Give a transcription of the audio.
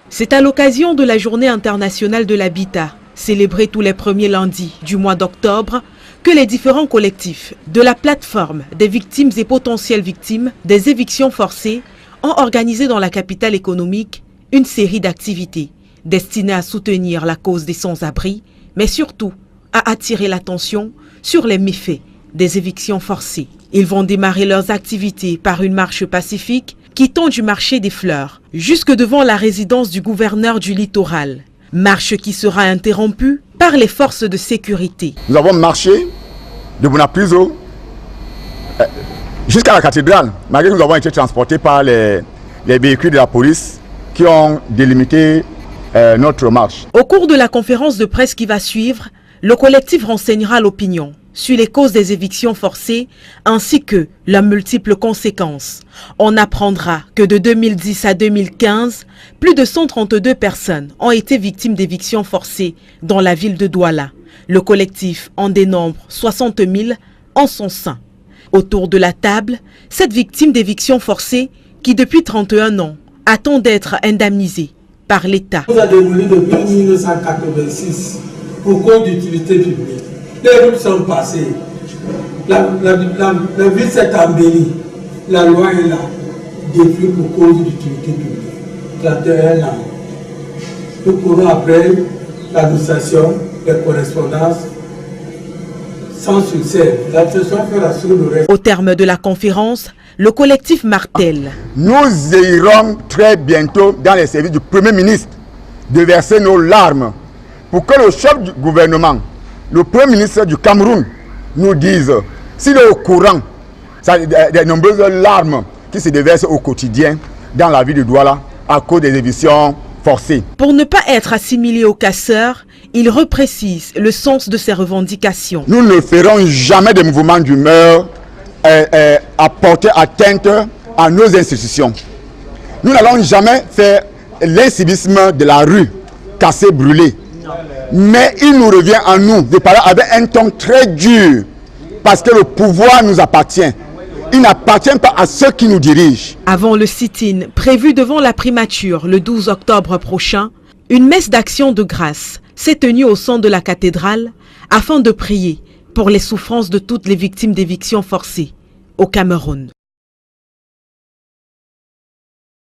C'est à l'occasion de la Journée internationale de l'habitat, célébrée tous les premiers lundis du mois d'octobre, que les différents collectifs de la plateforme des victimes et potentielles victimes des évictions forcées ont organisé dans la capitale économique une série d'activités destinées à soutenir la cause des sans-abri, mais surtout à attirer l'attention sur les méfaits des évictions forcées. Ils vont démarrer leurs activités par une marche pacifique quittant du marché des fleurs jusque devant la résidence du gouverneur du littoral. Marche qui sera interrompue par les forces de sécurité. Nous avons marché de Bunapriso jusqu'à la cathédrale, malgré que nous avons été transportés par les véhicules de la police qui ont délimité notre marche. Au cours de la conférence de presse qui va suivre, le collectif renseignera l'opinion sur les causes des évictions forcées ainsi que leurs multiples conséquences. On apprendra que de 2010 à 2015, plus de 132 personnes ont été victimes d'évictions forcées dans la ville de Douala. Le collectif en dénombre 60 000 en son sein. Autour de la table, cette victime d'évictions forcées qui depuis 31 ans attend d'être indemnisée par l'État. Nous avons démoli depuis 1986 pour cause d'utilité publique. Les routes sont passées, la ville s'est embellie, la loi est là, depuis pour cause d'utilité publique. 31 ans. Nous courons après l'administration, les correspondances, sans succès. L'administration fera sur le reste. Au terme de la conférence, le collectif martèle. Nous irons très bientôt dans les services du Premier ministre de verser nos larmes pour que le chef du gouvernement, le Premier ministre du Cameroun, nous dise s'il est au courant des nombreuses larmes qui se déversent au quotidien dans la ville de Douala à cause des évictions forcées. Pour ne pas être assimilé aux casseurs, il reprécise le sens de ses revendications. Nous ne ferons jamais de mouvements d'humeur à porter atteinte à nos institutions. Nous n'allons jamais faire l'incivisme de la rue, casser, brûler. Mais il nous revient à nous de parler avec un ton très dur parce que le pouvoir nous appartient. Il n'appartient pas à ceux qui nous dirigent. Avant le sit-in prévu devant la primature le 12 octobre prochain, une messe d'action de grâce s'est tenue au centre de la cathédrale afin de prier pour les souffrances de toutes les victimes d'évictions forcées au Cameroun.